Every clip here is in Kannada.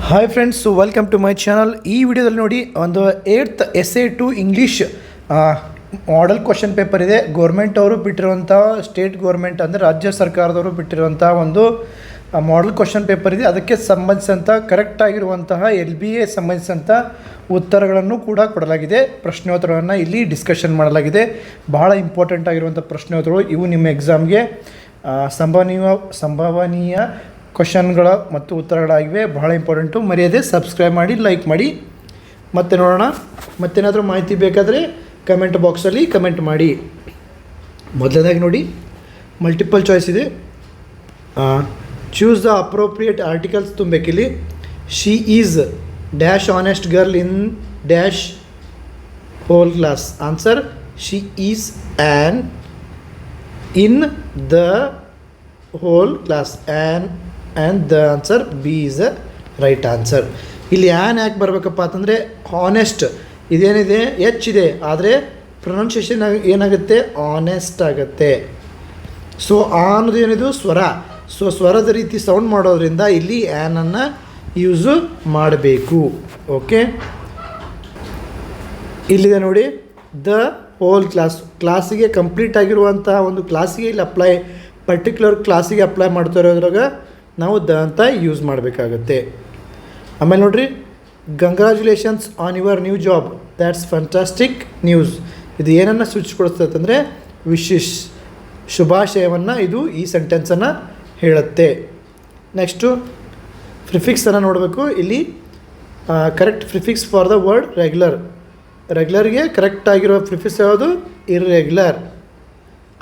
Hi friends, welcome to my channel. ಈ ವಿಡಿಯೋದಲ್ಲಿ ನೋಡಿ, ಒಂದು 8th SA2 English model question paper ಇದೆ. ಗೌರ್ಮೆಂಟ್ ಅವರು ಬಿಟ್ಟಿರುವಂಥ, ಸ್ಟೇಟ್ ಗೌರ್ಮೆಂಟ್ ಅಂದರೆ ರಾಜ್ಯ ಸರ್ಕಾರದವರು ಬಿಟ್ಟಿರುವಂಥ ಒಂದು ಮಾಡೆಲ್ ಕ್ವಶನ್ ಪೇಪರ್ ಇದೆ. ಅದಕ್ಕೆ ಸಂಬಂಧಿಸಿದಂಥ ಕರೆಕ್ಟಾಗಿರುವಂತಹ LBA ಸಂಬಂಧಿಸಿದಂಥ ಉತ್ತರಗಳನ್ನು ಕೂಡ ಕೊಡಲಾಗಿದೆ. ಪ್ರಶ್ನೋತ್ತರಗಳನ್ನು ಇಲ್ಲಿ ಡಿಸ್ಕಷನ್ ಮಾಡಲಾಗಿದೆ. ಬಹಳ ಇಂಪಾರ್ಟೆಂಟ್ ಆಗಿರುವಂಥ ಪ್ರಶ್ನೋತ್ತರಗಳು ಇವು. ನಿಮ್ಮ ಎಕ್ಸಾಮ್ಗೆ ಸಂಭವನೀಯ ಕ್ವಶನ್ಗಳ ಮತ್ತು ಉತ್ತರಗಳಾಗಿವೆ. ಬಹಳ ಇಂಪಾರ್ಟೆಂಟು. ಮರ್ಯಾದೆ ಸಬ್ಸ್ಕ್ರೈಬ್ ಮಾಡಿ, ಲೈಕ್ ಮಾಡಿ. ಮತ್ತೆ ನೋಡೋಣ. ಮತ್ತೇನಾದರೂ ಮಾಹಿತಿ ಬೇಕಾದರೆ ಕಮೆಂಟ್ ಬಾಕ್ಸಲ್ಲಿ ಕಮೆಂಟ್ ಮಾಡಿ. ಮೊದಲನೇದಾಗಿ ನೋಡಿ, ಮಲ್ಟಿಪಲ್ ಚಾಯ್ಸ್ ಇದೆ. ಚೂಸ್ ದ ಅಪ್ರೋಪ್ರಿಯೇಟ್ ಆರ್ಟಿಕಲ್ಸ್ ತುಂಬಬೇಕಿಲ್ಲಿ. She is dash honest girl in dash whole class. Answer she is an in the whole class. And the answer B is a right answer. ಇಲ್ಲಿ ಯಾಕೆ ಬರಬೇಕಪ್ಪ ಅಂತಂದರೆ, ಹಾನೆಸ್ಟ್ ಇದೇನಿದೆ ಎಚ್ ಇದೆ, ಆದರೆ ಪ್ರೊನೌನ್ಸಿಯೇಷನ್ ಏನಾಗುತ್ತೆ, ಆನೆಸ್ಟ್ ಆಗುತ್ತೆ. ಸೊ ಅನ್ನೋದು ಏನಿದು ಸ್ವರ. ಸೊ ಸ್ವರದ ರೀತಿ ಸೌಂಡ್ ಮಾಡೋದ್ರಿಂದ ಇಲ್ಲಿ ಆ್ಯನನ್ನು ಯೂಸು ಮಾಡಬೇಕು. ಓಕೆ, ಇಲ್ಲಿದೆ ನೋಡಿ, ದ ಹೋಲ್ ಕ್ಲಾಸಿಗೆ ಕಂಪ್ಲೀಟ್ ಆಗಿರುವಂತಹ ಒಂದು ಕ್ಲಾಸಿಗೆ ಇಲ್ಲಿ ಅಪ್ಲೈ, ಪರ್ಟಿಕ್ಯುಲರ್ ಕ್ಲಾಸಿಗೆ ಅಪ್ಲೈ ಮಾಡ್ತಾ ಇರೋದ್ರಾಗ ನಾವು ದ ಅಂತ ಯೂಸ್ ಮಾಡಬೇಕಾಗತ್ತೆ. ಆಮೇಲೆ ನೋಡಿರಿ, congratulations on your new job, that's fantastic news. ಇದು ಏನನ್ನು ಸೂಚಿಸ್ಕೊಡ್ತದೆ ಅಂದರೆ ವಿಶೇಷ ಶುಭಾಶಯವನ್ನು ಇದು ಈ ಸೆಂಟೆನ್ಸನ್ನು ಹೇಳುತ್ತೆ. ನೆಕ್ಸ್ಟು ಪ್ರಿಫಿಕ್ಸನ್ನು ನೋಡಬೇಕು. ಇಲ್ಲಿ correct prefix for the word regular. ರೆಗ್ಯುಲರ್ಗೆ ಕರೆಕ್ಟ್ ಆಗಿರೋ ಪ್ರಿಫಿಕ್ಸ್ ಯಾವುದು, ಇರ್ರೆಗ್ಯುಲರ್.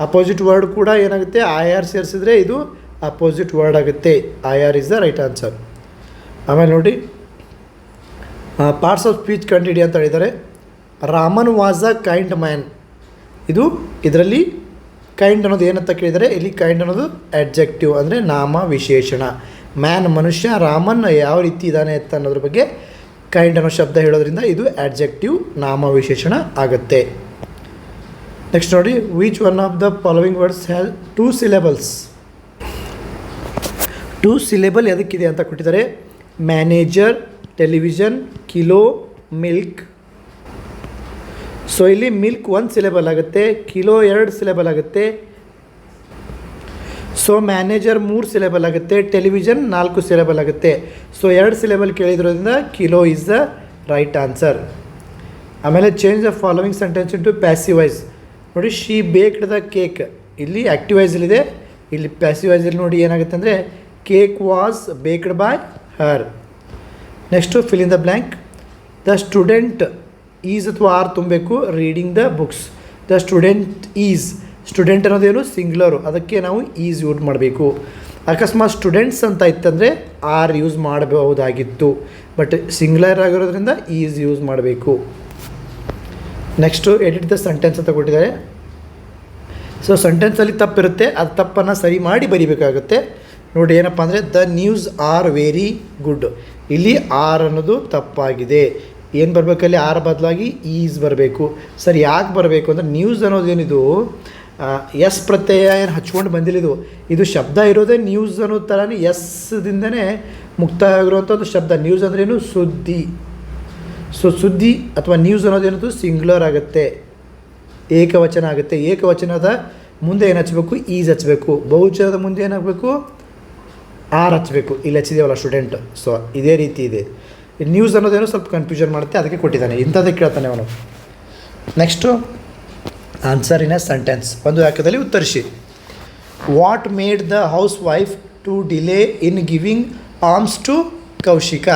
ಅಪೋಸಿಟ್ ವರ್ಡ್ ಕೂಡ ಏನಾಗುತ್ತೆ, IR ಸೇರಿಸಿದ್ರೆ ಇದು ಅಪೋಸಿಟ್ ವರ್ಡ್ ಆಗುತ್ತೆ. IR is the right answer. ಆಮೇಲೆ ನೋಡಿ, ಪಾರ್ಟ್ಸ್ ಆಫ್ ಸ್ಪೀಚ್ ಕಂಡುಹಿಡಿ ಅಂತ ಹೇಳಿದ್ದಾರೆ. Raman was a kind man. ಇದರಲ್ಲಿ ಕೈಂಡ್ ಅನ್ನೋದು ಏನಂತ ಕೇಳಿದರೆ, ಇಲ್ಲಿ ಕೈಂಡ್ ಅನ್ನೋದು ಅಡ್ಜೆಕ್ಟಿವ್ ಅಂದರೆ ನಾಮ ವಿಶೇಷಣ. ಮ್ಯಾನ್ ಮನುಷ್ಯ, ರಾಮನ್ ಯಾವ ರೀತಿ ಇದ್ದಾನೆ ಅಂತ ಅನ್ನೋದ್ರ ಬಗ್ಗೆ ಕೈಂಡ್ ಅನ್ನೋ ಶಬ್ದ ಹೇಳೋದ್ರಿಂದ ಇದು ಅಡ್ಜೆಕ್ಟಿವ್ ನಾಮ ವಿಶೇಷಣ ಆಗುತ್ತೆ. ನೆಕ್ಸ್ಟ್ ನೋಡಿ, which one of the following words has 2 syllables. 2 syllable ಎದಕ್ಕಿದೆ ಅಂತ ಕೊಟ್ಟಿದ್ದಾರೆ. Manager, television, kilo, milk. So ಇಲ್ಲಿ ಮಿಲ್ಕ್ 1 syllable ಆಗುತ್ತೆ, ಕಿಲೋ 2 syllable ಆಗುತ್ತೆ. ಸೊ ಮ್ಯಾನೇಜರ್ 3 syllable ಆಗುತ್ತೆ, ಟೆಲಿವಿಷನ್ 4 syllable ಆಗುತ್ತೆ. ಸೊ 2 syllable ಕೇಳಿದ್ರಿಂದ kilo is the right answer. ಆಮೇಲೆ change the following sentence into passive voice. ನೋಡಿ, ಶಿ ಬೇಕ್ಡ್ ದ ಕೇಕ್. ಇಲ್ಲಿ ಆ್ಯಕ್ಟಿವ್ ವಾಯ್ಸಲ್ಲಿದೆ, ಇಲ್ಲಿ ಪ್ಯಾಸಿವ್ ವಾಯ್ಸಲ್ಲಿ ನೋಡಿ ಏನಾಗುತ್ತೆ ಅಂದರೆ cake was baked by her. Next fill in the blank. The student is ಅಥವಾ ಆರ್ ತುಂಬಬೇಕು. Reading the books. The student is. Student ಅನ್ನೋದೇನು ಸಿಂಗ್ಯುಲರು, ಅದಕ್ಕೆ ನಾವು ಈಸ್ ಯೂಸ್ ಮಾಡಬೇಕು. ಅಕಸ್ಮಾತ್ ಸ್ಟೂಡೆಂಟ್ಸ್ ಅಂತ ಇತ್ತಂದರೆ ಆರ್ ಯೂಸ್ ಮಾಡಬಹುದಾಗಿತ್ತು, ಬಟ್ ಸಿಂಗ್ಯುಲರ್ ಆಗಿರೋದ್ರಿಂದ ಈಸ್ ಯೂಸ್ ಮಾಡಬೇಕು. ನೆಕ್ಸ್ಟು ಎಡಿಟ್ ದ ಸೆಂಟೆನ್ಸ್ ಅಂತ ಕೊಟ್ಟಿದ್ದಾರೆ. ಸೊ ಸೆಂಟೆನ್ಸಲ್ಲಿ ತಪ್ಪಿರುತ್ತೆ, ಅದು ತಪ್ಪನ್ನು ಸರಿ ಮಾಡಿ ಬರಿಬೇಕಾಗುತ್ತೆ. ನೋಡಿ ಏನಪ್ಪ ಅಂದರೆ, the news are very good. ಇಲ್ಲಿ ಆರ್ ಅನ್ನೋದು ತಪ್ಪಾಗಿದೆ. ಏನು ಬರಬೇಕಲ್ಲಿ, ಆರ್ ಬದಲಾಗಿ ಈಸ್ ಬರಬೇಕು. ಸರಿ, ಯಾಕೆ ಬರಬೇಕು ಅಂದರೆ, ನ್ಯೂಸ್ ಅನ್ನೋದೇನಿದು ಎಸ್ ಪ್ರತ್ಯಯ ಏನು ಹಚ್ಕೊಂಡು ಬಂದಿಲ್ಲ. ಇದು ಶಬ್ದ ಇರೋದೇ ನ್ಯೂಸ್ ಅನ್ನೋ ಥರನೇ ಎಸ್ದಿಂದನೇ ಮುಕ್ತಾಯ ಆಗಿರುವಂಥ ಒಂದು ಶಬ್ದ. ನ್ಯೂಸ್ ಅಂದ್ರೇನು, ಸುದ್ದಿ. ಸೊ ಸುದ್ದಿ ಅಥವಾ ನ್ಯೂಸ್ ಅನ್ನೋದೇನದು ಸಿಂಗ್ಯುಲರ್ ಆಗುತ್ತೆ, ಏಕವಚನ ಆಗುತ್ತೆ. ಏಕವಚನದ ಮುಂದೆ ಏನು ಹಚ್ಚಬೇಕು, ಈಸ್ ಹಚ್ಚಬೇಕು. ಬಹುವಚನದ ಮುಂದೆ ಏನಾಗಬೇಕು, ಆರ್ ಹಚ್ಚಬೇಕು. ಇಲ್ಲಿ ಹಚ್ಚಿದೇವಲ್ಲ ಸ್ಟೂಡೆಂಟ್. ಸೊ ಇದೇ ರೀತಿ ಇದೆ. ನ್ಯೂಸ್ ಅನ್ನೋದೇನೋ ಸ್ವಲ್ಪ ಕನ್ಫ್ಯೂಷನ್ ಮಾಡುತ್ತೆ, ಅದಕ್ಕೆ ಕೊಟ್ಟಿದ್ದಾನೆ. ಇಂಥದ್ದೇ ಕೇಳ್ತಾನೆ ಅವನು. Next answer in a sentence. ಒಂದು ವಾಕ್ಯದಲ್ಲಿ ಉತ್ತರಿಸಿ. What made the house wife to delay in giving alms to Kaushika.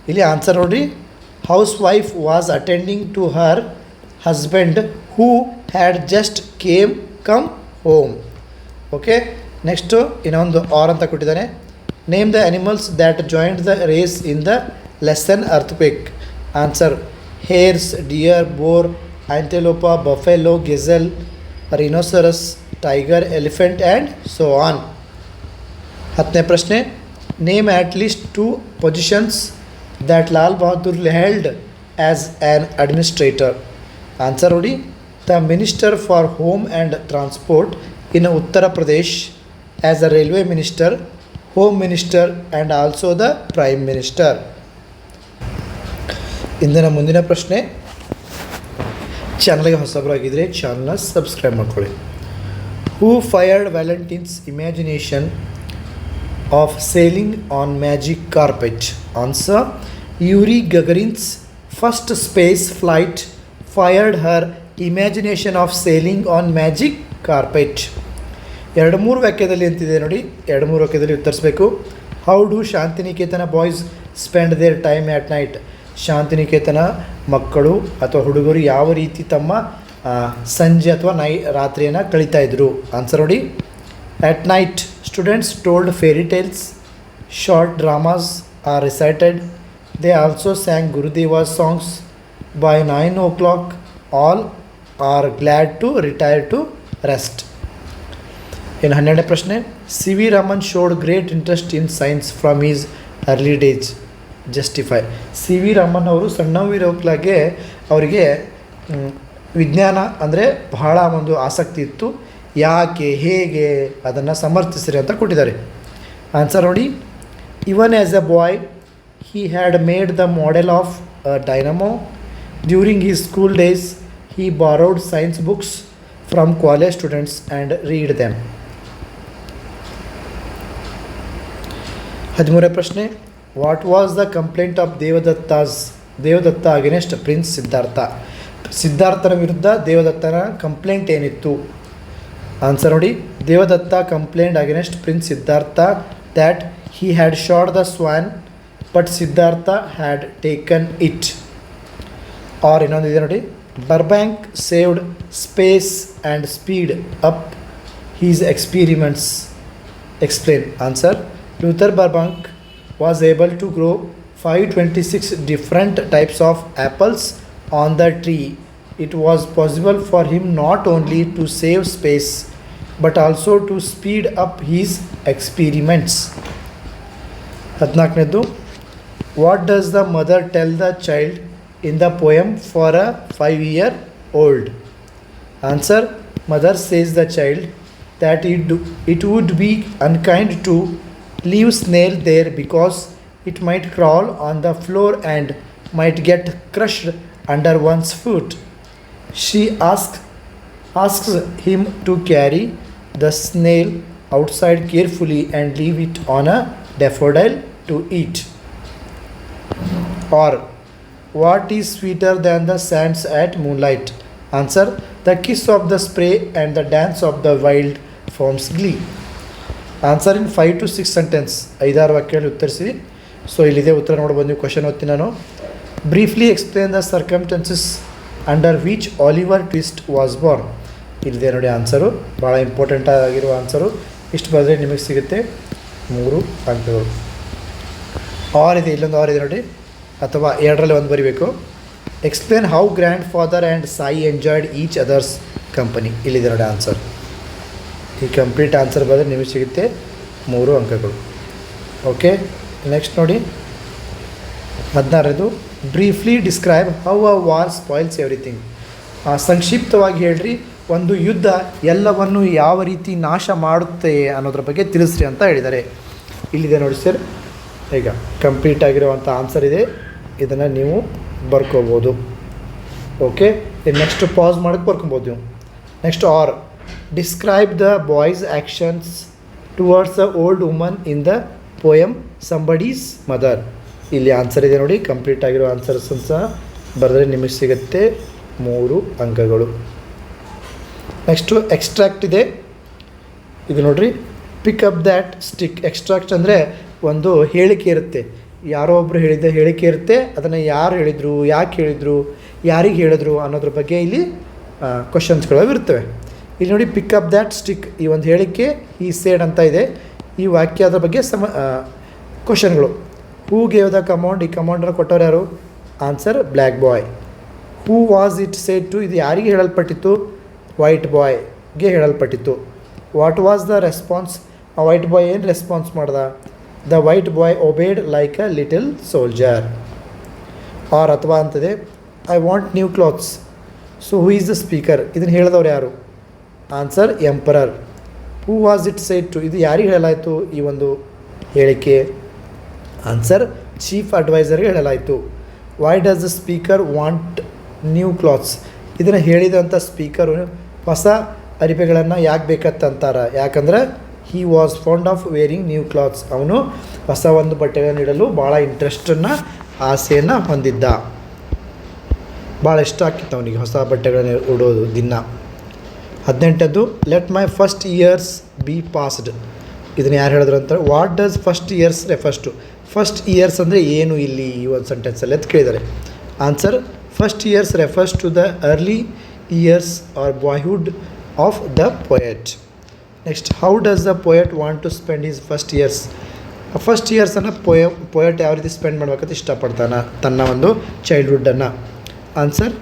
ಇಲ್ಲಿ ಆನ್ಸರ್ ನೋಡಿರಿ. House wife was attending to her husband who had just come home. Okay, next ಇನ್ನೊಂದು ಆರ್ ಅಂತ ಕೊಟ್ಟಿದ್ದಾನೆ. Name the animals that joined the race in the lesson earthquake. Answer hares, deer, boar, antelope, buffalo, gazelle, rhinoceros, tiger, elephant and so on. 10ನೇ ಪ್ರಶ್ನೆ. Name at least 2 positions that Lal Bahadur held as an administrator. Answer ನೋಡಿ, the minister for home and transport in Uttar Pradesh, as a railway minister, home minister and also the prime minister. ಇಂದಿನ ಮುಂದಿನ ಪ್ರಶ್ನೆ, ಚಾನಲ್ಗೆ ಹೊಸಬರಾಗಿದ್ದರೆ ಚಾನಲ್ನ ಸಬ್ಸ್ಕ್ರೈಬ್ ಮಾಡ್ಕೊಳ್ಳಿ. Who fired Valentina's imagination of sailing on magic carpet? Answer, Yuri Gagarin's first space flight fired her imagination of sailing on magic carpet. 2-3 ವಾಕ್ಯದಲ್ಲಿ ಅಂತಿದೆ ನೋಡಿ, 2-3 ವಾಕ್ಯದಲ್ಲಿ ಉತ್ತರಿಸಬೇಕು. How do Shantiniketan boys spend their time at night? Shantiniketan ಮಕ್ಕಳು ಅಥವಾ ಹುಡುಗರು ಯಾವ ರೀತಿ ತಮ್ಮ ಸಂಜೆ ಅಥವಾ ರಾತ್ರಿಯನ್ನು ಕಳೀತಾ ಇದ್ರು? ಆನ್ಸರ್ ನೋಡಿ, at night students told fairy tales, short dramas are recited, they also sang Gurudeva's songs. By 9 o'clock all are glad to retire to rest. ಇನ್ನು 12ನೇ ಪ್ರಶ್ನೆ, C V Raman showed great interest in science from his early days. Justify. C V Raman ಅವರು ಸಣ್ಣವಿರೋಕ್ಲಾಗೆ ಅವರಿಗೆ ವಿಜ್ಞಾನ ಅಂದರೆ ಬಹಳ ಒಂದು ಆಸಕ್ತಿ ಇತ್ತು. ಯಾಕೆ, ಹೇಗೆ, ಅದನ್ನು ಸಮರ್ಥಿಸಿರಿ ಅಂತ ಕೊಟ್ಟಿದ್ದಾರೆ. ಆನ್ಸರ್ ನೋಡಿ, even as a boy he had made the model of a dynamo. During his school days, he borrowed science books from college students and read them. 13ನೇ ಪ್ರಶ್ನೆ, what was the complaint of Devadatta against Prince Siddhartha? ಸಿದ್ಧಾರ್ಥನ ವಿರುದ್ಧ ದೇವದತ್ತನ ಕಂಪ್ಲೇಂಟ್ ಏನಿತ್ತು? ಆನ್ಸರ್ ನೋಡಿ, Devadatta complaint against prince Siddhartha that he had shot the swan but Siddhartha had taken it. Or ಇನ್ನೊಂದಿದೆ ನೋಡಿ, Burbank saved space and speed up his experiments. Explain. Answer, Luther Burbank was able to grow 526 different types of apples on the tree. It was possible for him not only to save space but also to speed up his experiments. 14ನೇದು, what does the mother tell the child in the poem for a 5-year-old? Answer, mother says the child that it would be unkind to leave snail there because it might crawl on the floor and might get crushed under one's foot. She asks him to carry the snail outside carefully and leave it on a daffodil to eat. Or, what is sweeter than the sands at moonlight? Answer, the kiss of the spray and the dance of the wild foam's glee. Answer in 5 to 6 sentence, 5-6 ವಾಕ್ಯಗಳಲ್ಲಿ ಉತ್ತರಿಸಿ. ಸೊ ಇಲ್ಲಿದೆ ಉತ್ತರ ನೋಡ್ಬೋದು ನೀವು. ಕ್ವಶನ್ ಓದ್ತೀನಿ ನಾನು. Briefly explain the circumstances under which Oliver twist was Born. ಇಲ್ಲಿದೆ ನೋಡಿ ಆನ್ಸರು, ಭಾಳ ಇಂಪಾರ್ಟೆಂಟ್ ಆಗಿರುವ ಆನ್ಸರು. ಇಷ್ಟು ಬರೆದ್ರೆ ನಿಮಗೆ ಸಿಗುತ್ತೆ 3 ಅಂಕಗಳು. ಆರ್ ಇದೆ, ಇಲ್ಲೊಂದು ಆರ್ ಇದೆ ನೋಡಿ, ಅಥವಾ 2ರಲ್ಲಿ 1 ಬರೀಬೇಕು. Explain how grand father and Sai enjoyed each others company. ಇಲ್ಲಿದೆ ನೋಡಿ ಆನ್ಸರ್. ಈ ಕಂಪ್ಲೀಟ್ ಆನ್ಸರ್ ಬರೆದ್ರೆ ನಿಮಗೆ ಸಿಗುತ್ತೆ 3 ಅಂಕಗಳು. ಓಕೆ, ನೆಕ್ಸ್ಟ್ ನೋಡಿ 16ನೇದು, briefly describe how a war spoils everything. ಸಂಕ್ಷಿಪ್ತವಾಗಿ ಹೇಳ್ರಿ, ಒಂದು ಯುದ್ಧ ಎಲ್ಲವನ್ನು ಯಾವ ರೀತಿ ನಾಶ ಮಾಡುತ್ತೆ ಅನ್ನೋದ್ರ ಬಗ್ಗೆ ತಿಳಿಸ್ರಿ ಅಂತ ಹೇಳಿದ್ದಾರೆ. ಇಲ್ಲಿದೆ ನೋಡಿ ಸರ್, ಈಗ ಕಂಪ್ಲೀಟ್ ಆಗಿರುವಂಥ ಆನ್ಸರ್ ಇದೆ, ಇದನ್ನು ನೀವು ಬರ್ಕೋಬೋದು. ಓಕೆ, ನೆಕ್ಸ್ಟ್ ಪಾಸ್ ಮಾಡೋಕ್ಕೆ ಬರ್ಕೊಬೋದು ನೀವು. Next or, describe the boy's actions towards the old woman in the poem somebody's mother. ಇಲ್ಲಿ ಆನ್ಸರ್ ಇದೆ ನೋಡಿ, ಕಂಪ್ಲೀಟ್ ಆಗಿರೋ ಆನ್ಸರ್ಸ್ ಸಹ ಬರೆದ್ರೆ ನಿಮಗೆ ಸಿಗುತ್ತೆ 3 ಅಂಕಗಳು. ನೆಕ್ಸ್ಟು ಎಕ್ಸ್ಟ್ರಾಕ್ಟ್ ಇದೆ, ಇದು ನೋಡಿರಿ, pick up that stick. Extract ಅಂದರೆ ಒಂದು ಹೇಳಿಕೆ ಇರುತ್ತೆ, ಯಾರೋ ಒಬ್ಬರು ಹೇಳಿದ್ದ ಹೇಳಿಕೆ ಇರುತ್ತೆ, ಅದನ್ನು ಯಾರು ಹೇಳಿದರು, ಯಾಕೆ ಹೇಳಿದರು, ಯಾರಿಗೆ ಹೇಳಿದ್ರು ಅನ್ನೋದ್ರ ಬಗ್ಗೆ ಇಲ್ಲಿ ಕ್ವಶನ್ಸ್ಗಳು ಇರ್ತವೆ. ಇಲ್ಲಿ ನೋಡಿ, ಪಿಕ್ ಅಪ್ ದ್ಯಾಟ್ ಸ್ಟಿಕ್, ಈ ಒಂದು ಹೇಳಿಕೆ ಈ ಸೇಡ್ ಅಂತ ಇದೆ, ಈ ವಾಕ್ಯದ ಬಗ್ಗೆ ಕ್ವಶನ್ಗಳು. ಹೂ ಗೇವ್ ದ ಕಮಾಂಡ್, ಈ ಕಮಾಂಡನ್ನು ಕೊಟ್ಟವ್ರು ಯಾರು? Answer, black boy. Who was it said to, ಇದು ಯಾರಿಗೆ ಹೇಳಲ್ಪಟ್ಟಿತ್ತು? ವೈಟ್ ಬಾಯ್ಗೆ ಹೇಳಲ್ಪಟ್ಟಿತ್ತು. ವಾಟ್ ವಾಸ್ ದ ರೆಸ್ಪಾನ್ಸ್, ಆ ವೈಟ್ ಬಾಯ್ ಏನು ರೆಸ್ಪಾನ್ಸ್ ಮಾಡ್ದ? The white boy obeyed like a little soldier. Or ಅಥವಾ ಅಂತದೆ, I want new clothes. So who is the speaker, ಇದನ್ನು ಹೇಳಿದವ್ರು ಯಾರು? Answer, emperor. Who was it said to, ಇದು ಯಾರಿಗೆ ಹೇಳಲಾಯಿತು? ಈ ಒಂದು ಹೇಳಿಕೆ. ಆನ್ಸರ್ ಚೀಫ್ ಅಡ್ವೈಸರ್ಗೆ ಹೇಳಲಾಯಿತು. Why does the speaker want new clothes? ಇದನ್ನು ಹೇಳಿದಂಥ ಸ್ಪೀಕರು ಹೊಸ ಅರಿವೆಗಳನ್ನು ಯಾಕೆ ಬೇಕಂತಾರೆ? ಯಾಕಂದ್ರೆ he was fond of wearing new clothes. ಅವನು ಹೊಸ ಒಂದು ಬಟ್ಟೆಗಳನ್ನು ಇಡಲು ಭಾಳ ಇಂಟ್ರೆಸ್ಟನ್ನು ಆಸೆಯನ್ನು ಹೊಂದಿದ್ದ. ಭಾಳ ಇಷ್ಟ ಆಗ್ತಿತ್ತು ಅವನಿಗೆ ಹೊಸ ಬಟ್ಟೆಗಳನ್ನು ಉಡೋದು ದಿನ. 18ನೇದು let my first years be passed. ಇದನ್ನು ಯಾರು ಹೇಳಿದ್ರು ಅಂತಾರೆ? What does first years refers to? First years ಅಂದರೆ ಏನು ಇಲ್ಲಿ ಈ ಒಂದು ಸೆಂಟೆನ್ಸಲ್ಲಿ ಅಂತ ಕೇಳಿದ್ದಾರೆ. Answer first years refers to the early years or boyhood of the poet. Next how does the poet want to spend his first years? First ಇಯರ್ಸನ್ನು ಪೊಯೆಟ್ ಯಾವ ರೀತಿ ಸ್ಪೆಂಡ್ ಮಾಡ್ಬೇಕಂತ ಇಷ್ಟಪಡ್ತಾನೆ ತನ್ನ ಒಂದು ಚೈಲ್ಡ್ಹುಡ್ಡನ್ನು? Answer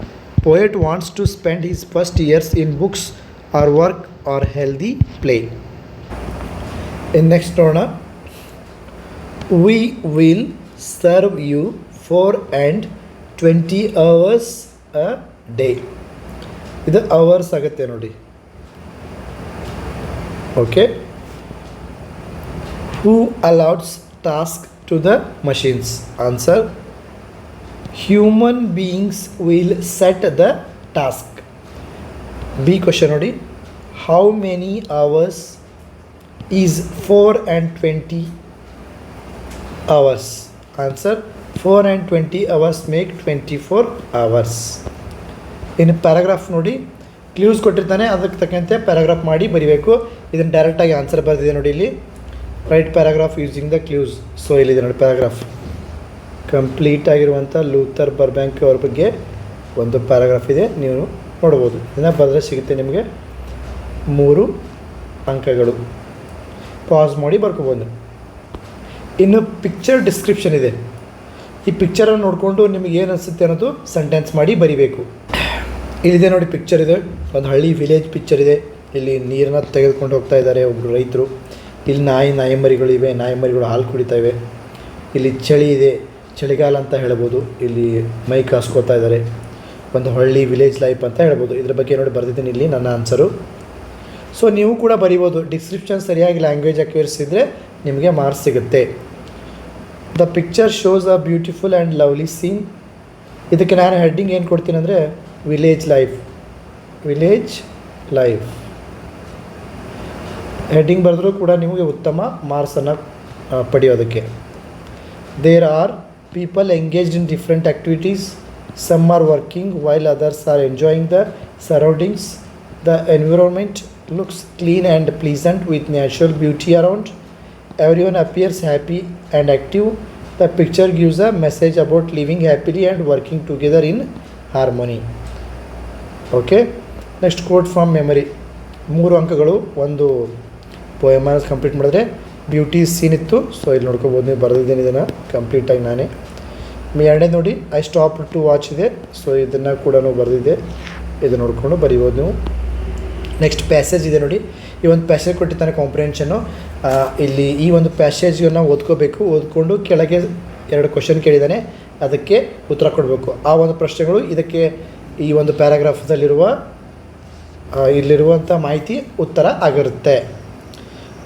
poet wants to spend his first years in books or work or healthy play. ಇನ್ನು ನೆಕ್ಸ್ಟ್ ನೋಡೋಣ. We will serve you 4 and 20 hours a day. ಇದು ಅವರ್ಸ್ ಆಗುತ್ತೆ ನೋಡಿ. Okay. Who allots task to the machines? Answer human beings will set the task. B question ನೋಡಿ. How many hours is 4 and 20 hours? Answer 4 and 20 hours make 24 hours. ಇನ್ನು ಪ್ಯಾರಾಗ್ರಾಫ್ ನೋಡಿ. ಕ್ಲೂಸ್ ಕೊಟ್ಟಿರ್ತಾನೆ, ಅದಕ್ಕೆ ತಕ್ಕಂತೆ ಪ್ಯಾರಾಗ್ರಾಫ್ ಮಾಡಿ ಬರೀಬೇಕು. ಇದನ್ನು ಡೈರೆಕ್ಟಾಗಿ ಆನ್ಸರ್ ಬರೆದಿದೆ ನೋಡಿ ಇಲ್ಲಿ. Right paragraph using the clues. So ಇಲ್ಲಿದೆ ನೋಡಿ ಪ್ಯಾರಾಗ್ರಾಫ್. ಕಂಪ್ಲೀಟ್ ಆಗಿರುವಂಥ ಲೂಥರ್ ಬರ್ಬ್ಯಾಂಕ್ ಅವ್ರ ಬಗ್ಗೆ ಒಂದು ಪ್ಯಾರಾಗ್ರಾಫ್ ಇದೆ, ನೀವು ನೋಡ್ಬೋದು. ಇದನ್ನು ಬರೆದ್ರೆ ಸಿಗುತ್ತೆ ನಿಮಗೆ 3 ಅಂಕಗಳು. ಪಾಸ್ ಮಾಡಿ ಬರ್ಕೋಬೋದು. ಇನ್ನು ಪಿಕ್ಚರ್ ಡಿಸ್ಕ್ರಿಪ್ಷನ್ ಇದೆ. ಈ ಪಿಕ್ಚರನ್ನು ನೋಡಿಕೊಂಡು ನಿಮಗೆ ಏನು ಅನಿಸುತ್ತೆ ಅನ್ನೋದು ಸೆಂಟೆನ್ಸ್ ಮಾಡಿ ಬರಿಬೇಕು. ಇಲ್ಲಿದೆ ನೋಡಿ ಪಿಕ್ಚರ್ ಇದೆ. ಒಂದು ಹಳ್ಳಿ ವಿಲೇಜ್ ಪಿಕ್ಚರ್ ಇದೆ. ಇಲ್ಲಿ ನೀರನ್ನು ತೆಗೆದುಕೊಂಡು ಹೋಗ್ತಾ ಇದ್ದಾರೆ ಒಬ್ಬರು ರೈತರು. ಇಲ್ಲಿ ನಾಯಿ ಮರಿಗಳಿವೆ. ನಾಯಿ ಮರಿಗಳು ಹಾಲು ಕುಡಿತಾಯಿವೆ. ಇಲ್ಲಿ ಚಳಿ ಇದೆ, ಚಳಿಗಾಲ ಅಂತ ಹೇಳ್ಬೋದು. ಇಲ್ಲಿ ಮೈ ಕಾಸ್ಕೋತಾ ಇದ್ದಾರೆ. ಒಂದು ಹಳ್ಳಿ ವಿಲೇಜ್ ಲೈಫ್ ಅಂತ ಹೇಳ್ಬೋದು. ಇದ್ರ ಬಗ್ಗೆ ನೋಡಿ ಬರೆದಿದ್ದೀನಿ ಇಲ್ಲಿ ನನ್ನ ಆನ್ಸರು. ಸೊ ನೀವು ಕೂಡ ಬರಿಬೋದು. ಡಿಸ್ಕ್ರಿಪ್ಷನ್ ಸರಿಯಾಗಿ ಲ್ಯಾಂಗ್ವೇಜ್ ಅಕ್ಯುರಸಿ ಇದ್ದರೆ ನಿಮಗೆ ಮಾರ್ಕ್ಸ್ ಸಿಗುತ್ತೆ. The picture shows a beautiful and lovely scene. ಇದಕ್ಕೆ ನಾನು ಹೆಡ್ಡಿಂಗ್ ಏನು ಕೊಡ್ತೀನಿ ಅಂದರೆ village life. Village life heading ಬರೆದ್ರೂ ಕೂಡ ನಿಮಗೆ ಉತ್ತಮ ಮಾರ್ಕ್ಸನ್ನು ಪಡೆಯೋದಕ್ಕೆ. There are people engaged in different activities. Some are working while others are enjoying the surroundings. The environment looks clean and pleasant with natural beauty around. Everyone appears happy and active. The picture gives a message about living happily and working together in harmony. Okay, next quote from memory. 3 ಅಂಕಗಳು. ಒಂದು ಪೋಯಮನ್ನು ಕಂಪ್ಲೀಟ್ ಮಾಡಿದ್ರೆ ಬ್ಯೂಟಿ ಸೀನ್ ಇತ್ತು. ಸೊ ಇಲ್ಲಿ ನೋಡ್ಕೋಬೋದು, ನೀವು ಬರೆದಿದ್ದೀನಿ ಇದನ್ನು ಕಂಪ್ಲೀಟಾಗಿ ನಾನೇ. ಎರಡನೇ ನೋಡಿ ಐ ಸ್ಟಾಪ್ ಟು ವಾಚ್ ಇದೆ. ಸೊ ಇದನ್ನು ಕೂಡ ಬರೆದಿದ್ದೆ. ಇದು ನೋಡಿಕೊಂಡು ಬರೀಬೋದು ನೀವು. ನೆಕ್ಸ್ಟ್ ಪ್ಯಾಸೇಜ್ ಇದೆ ನೋಡಿ. ಈ ಒಂದು ಪ್ಯಾಸೇಜ್ ಕೊಟ್ಟಿರ್ತಾನೆ ಕಾಂಪ್ರಿಹೆನ್ಷನ್ನು. ಇಲ್ಲಿ ಈ ಒಂದು ಪ್ಯಾಸೇಜನ್ನು ಓದ್ಕೋಬೇಕು. ಓದ್ಕೊಂಡು ಕೆಳಗೆ 2 ಕ್ವಶನ್ ಕೇಳಿದ್ದಾನೆ, ಅದಕ್ಕೆ ಉತ್ತರ ಕೊಡಬೇಕು. ಆ ಒಂದು ಪ್ರಶ್ನೆಗಳು ಇದಕ್ಕೆ ಈ ಒಂದು ಪ್ಯಾರಾಗ್ರಾಫ್ದಲ್ಲಿರುವ ಇಲ್ಲಿರುವಂಥ ಮಾಹಿತಿ ಉತ್ತರ ಆಗಿರುತ್ತೆ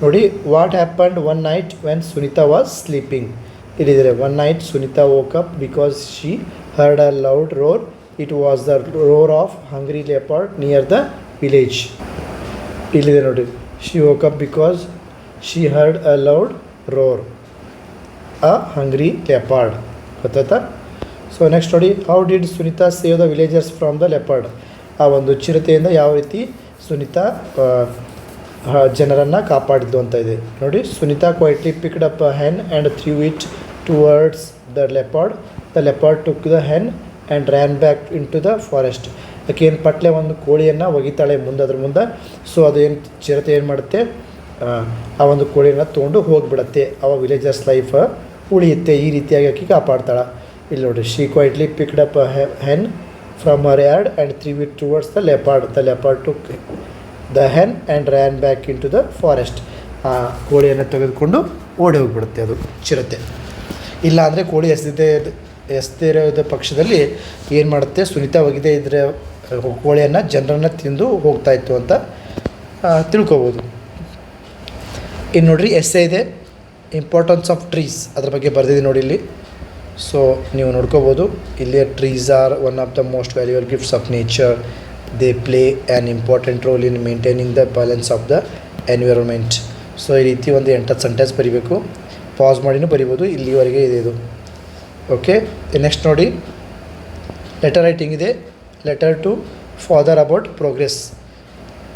ನೋಡಿ. What happened one night when Sunita was sleeping? ಇಲ್ಲಿದೆ. One night Sunita woke up because she heard a loud roar. It was the roar of hungry leopard near the village. ಇಲ್ಲಿದೆ ನೋಡಿ. She woke up because she heard a loud roar a hungry leopard. ಗೊತ್ತಾಯ್ತಾ? ಸೊ ನೆಕ್ಸ್ಟ್ ನೋಡಿ. How did Sunita save the villagers from the leopard? ಆ ಒಂದು ಚಿರತೆಯಿಂದ ಯಾವ ರೀತಿ ಸುನಿತಾ ಜನರನ್ನು ಕಾಪಾಡಿದ್ದು ಅಂತ ಇದೆ ನೋಡಿ. Sunita quietly picked up a hen and threw it towards the leopard. The leopard took the hen and ran back into the forest. ಯಾಕೆ ಏನು ಪಟ್ಲೆ ಒಂದು ಕೋಳಿಯನ್ನು ಒಗಿತಾಳೆ ಅದ್ರ ಮುಂದೆ. ಸೊ ಅದೇನು ಚಿರತೆ ಏನು ಮಾಡುತ್ತೆ, ಆ ಒಂದು ಕೋಳಿಯನ್ನು ತೊಗೊಂಡು ಹೋಗಿಬಿಡತ್ತೆ. ಅವ ವಿಲೇಜರ್ಸ್ ಲೈಫ್ ಉಳಿಯುತ್ತೆ. ಈ ರೀತಿಯಾಗಿ ಆಕೆ ಕಾಪಾಡ್ತಾಳೆ. ಇಲ್ಲಿ ನೋಡಿ. She quietly picked up hen from her yard and threw it towards the leopard. The leopard took the hen and ran back into the forest. ಆ ಕೋಳಿಯನ್ನು ತೆಗೆದುಕೊಂಡು ಓಡಿ ಹೋಗಿಬಿಡುತ್ತೆ ಅದು ಚಿರತೆ. ಇಲ್ಲ ಅಂದರೆ ಕೋಳಿ ಎಸ್ದೇ ಇರೋ ಪಕ್ಷದಲ್ಲಿ ಏನು ಮಾಡುತ್ತೆ, ಸುನಿತಾ ಒಗಿದೇ ಇದ್ದರೆ ಕೋಳಿಯನ್ನು ಜನರನ್ನು ತಿಂದು ಹೋಗ್ತಾಯಿತ್ತು ಅಂತ ತಿಳ್ಕೊಬೋದು. ಇನ್ನು ನೋಡ್ರಿ ಎಸ್ಸೆ ಇದೆ. ಇಂಪಾರ್ಟೆನ್ಸ್ ಆಫ್ ಟ್ರೀಸ್ ಅದ್ರ ಬಗ್ಗೆ ಬರೆದಿದ್ದೀನಿ ನೋಡಿ ಇಲ್ಲಿ. ಸೊ ನೀವು ನೋಡ್ಕೋಬೋದು ಇಲ್ಲಿ, trees are one of the most valuable gifts of nature. They play an important role in maintaining the balance of the environment. So ಈ ರೀತಿ ಒಂದು 8 ಸೆಂಟೆನ್ಸ್ ಬರೀಬೇಕು. ಪಾಸ್ ಮಾಡಿನೂ ಬರಿಬೋದು, ಇಲ್ಲಿವರೆಗೆ ಇದೆ ಇದು. ಓಕೆ, ನೆಕ್ಸ್ಟ್ ನೋಡಿ, ಲೆಟರ್ ರೈಟಿಂಗ್ ಇದೆ. Letter to father about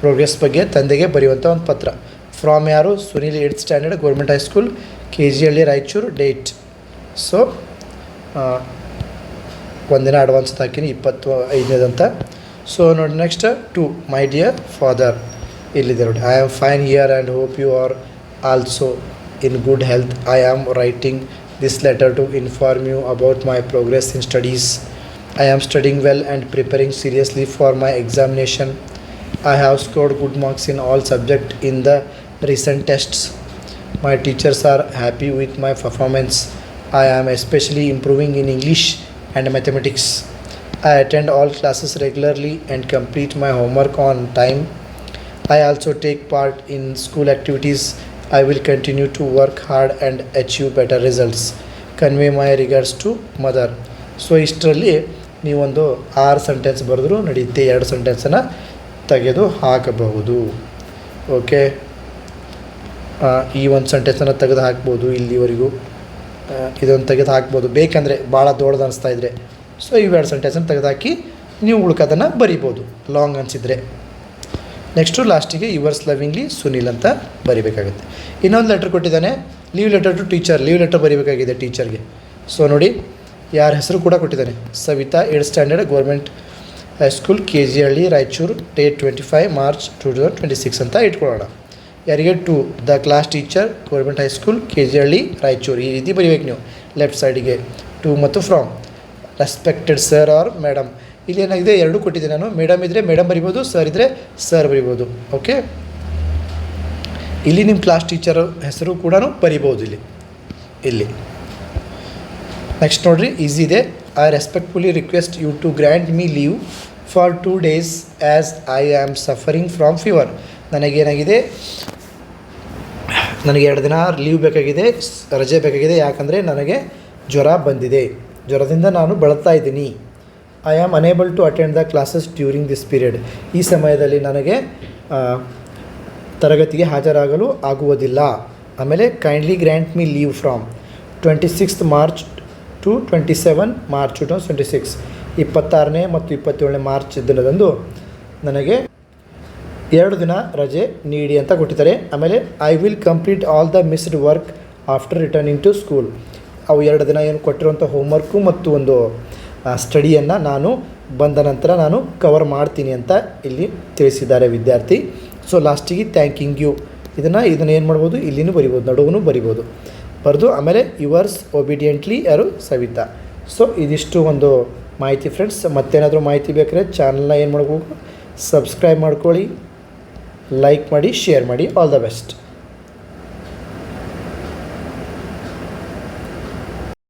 progress ಬಗ್ಗೆ ತಂದೆಗೆ ಬರೆಯುವಂಥ ಒಂದು ಪತ್ರ. ಫ್ರಾಮ್ ಯಾರು? Sunil, 8th standard, government high school, KGHಳ್ಳಿ, ರಾಯಚೂರು. ಡೇಟ್ ಸೊ ಒಂದಿನ ಅಡ್ವಾನ್ಸ್ ಹಾಕಿನಿ, 25ನೇದು ಅಂತ. ಸೊ ನೋಡಿ next, to my dear father ಇಲ್ಲಿದೆ ನೋಡಿ. I am fine here and hope you are also in good health. I am writing this letter to inform you about my progress in studies. I am studying well and preparing seriously for my examination. I have scored good marks in all subjects in the recent tests. My teachers are happy with my performance. I am especially improving in English and mathematics. I attend all classes regularly and complete my homework on time. I also take part in school activities. I will continue to work hard and achieve better results. Convey my regards to mother. So ಇಷ್ಟರಲ್ಲಿ ನೀವೊಂದು 6 ಸೆಂಟೆನ್ಸ್ ಬರೆದ್ರು ನಡೆಯುತ್ತೆ. 2 ಸೆಂಟೆನ್ಸನ್ನು ತೆಗೆದು ಹಾಕಬಹುದು. ಓಕೆ, ಈ ಒಂದು ಸೆಂಟೆನ್ಸನ್ನು ತೆಗೆದು ಹಾಕ್ಬೋದು. ಇಲ್ಲಿವರೆಗೂ ಇದೊಂದು ತೆಗೆದು ಹಾಕ್ಬೋದು ಬೇಕಂದರೆ, ಭಾಳ ದೊಡ್ಡದು ಅನಿಸ್ತಾ ಇದ್ದರೆ. ಸೊ ಇವೆರಡು ಸೆಂಟೆನ್ಸನ್ನು ತೆಗೆದುಹಾಕಿ ನೀವು ಉಳ್ಕೋದನ್ನು ಬರಿಬೋದು ಲಾಂಗ್ ಅನಿಸಿದರೆ. ನೆಕ್ಸ್ಟು ಲಾಸ್ಟಿಗೆ ಯುವರ್ಸ್ ಲವಿಂಗ್ಲಿ ಸುನೀಲ್ ಅಂತ ಬರಿಬೇಕಾಗುತ್ತೆ. ಇನ್ನೊಂದು ಲೆಟ್ರ್ ಕೊಟ್ಟಿದ್ದಾನೆ, leave letter to teacher. Leave letter ಬರಿಬೇಕಾಗಿದೆ ಟೀಚರ್ಗೆ. ಸೊ ನೋಡಿ, ಯಾರ ಹೆಸರು ಕೂಡ ಕೊಟ್ಟಿದ್ದಾನೆ. Savita, 8th standard, government high school, KGHಳ್ಳಿ, ರಾಯಚೂರು. ಡೇಟ್ 25 ಮಾರ್ಚ್ 2026 ಅಂತ ಇಟ್ಕೊಳ್ಳೋಣ. ಯಾರಿಗೆ? To the class teacher, government high school, KGHಳ್ಳಿ, ರಾಯಚೂರು. ಈ ರೀತಿ ಬರಿಬೇಕು ನೀವು ಲೆಫ್ಟ್ ಸೈಡಿಗೆ. ಟು ಮತ್ತು from. Respected sir or madam. ಇಲ್ಲಿ ಏನಾಗಿದೆ, 2 ಕೊಟ್ಟಿದ್ದೆ ನಾನು. ಮೇಡಮ್ ಇದ್ದರೆ ಮೇಡಮ್ ಬರಿಬೋದು, ಸರ್ ಇದ್ದರೆ ಸರ್ ಬರಿಬೋದು. ಓಕೆ, ಇಲ್ಲಿ ನಿಮ್ಮ ಕ್ಲಾಸ್ ಟೀಚರ್ ಹೆಸರು ಕೂಡ ಬರಿಬೋದು ಇಲ್ಲಿ. ನೆಕ್ಸ್ಟ್ ನೋಡಿರಿ, ಈಸಿ ಇದೆ. I respectfully request you to grant me leave for 2 days as I am suffering from fever. ನನಗೇನಾಗಿದೆ, ನನಗೆ 2 ದಿನ ಲೀವ್ ಬೇಕಾಗಿದೆ, ರಜೆ ಬೇಕಾಗಿದೆ. ಯಾಕಂದರೆ ನನಗೆ ಜ್ವರ ಬಂದಿದೆ, ಜ್ವರದಿಂದ ನಾನು ಬಳಲ್ತಾ ಇದ್ದೀನಿ. I am unable to attend the classes during this period. ಈ ಸಮಯದಲ್ಲಿ ನನಗೆ ತರಗತಿಗೆ ಹಾಜರಾಗಲು ಆಗುವುದಿಲ್ಲ. ಆಮೇಲೆ kindly grant me leave from 26th March to 27 March 2026. 26ನೇ ಮತ್ತು 27ನೇ ಮಾರ್ಚ್ ದಿನದಂದು ನನಗೆ 2 ದಿನ ರಜೆ ನೀಡಿ ಅಂತ ಕೊಟ್ಟಿದ್ದಾರೆ. ಆಮೇಲೆ I will complete all the missed work after returning to school. ಅವು 2 ದಿನ ಏನು ಕೊಟ್ಟಿರುವಂಥ ಹೋಮ್ವರ್ಕು ಮತ್ತು ಒಂದು ಸ್ಟಡಿಯನ್ನು ನಾನು ಬಂದ ನಂತರ ನಾನು ಕವರ್ ಮಾಡ್ತೀನಿ ಅಂತ ಇಲ್ಲಿ ತಿಳಿಸಿದ್ದಾರೆ ವಿದ್ಯಾರ್ಥಿ. ಸೊ ಲಾಸ್ಟಿಗೆ ಥ್ಯಾಂಕಿಂಗ್ ಯು, ಇದನ್ನು ಏನು ಮಾಡ್ಬೋದು, ಇಲ್ಲಿನೂ ಬರಿಬೋದು, ನಡುವೂ ಬರಿಬೋದು. ಬರೆದು ಆಮೇಲೆ ಯುವರ್ಸ್ ಒಬಿಡಿಯೆಂಟ್ಲಿ ಯಾರು? ಸವಿತಾ. ಸೊ ಇದಿಷ್ಟು ಒಂದು ಮಾಹಿತಿ ಫ್ರೆಂಡ್ಸ್. ಮತ್ತೇನಾದರೂ ಮಾಹಿತಿ ಬೇಕಾದ್ರೆ ಚಾನಲ್ನ ಏನು ಮಾಡ್ಬೇಕು, ಸಬ್ಸ್ಕ್ರೈಬ್ ಮಾಡ್ಕೊಳ್ಳಿ, ಲೈಕ್ ಮಾಡಿ, ಶೇರ್ ಮಾಡಿ. All the best.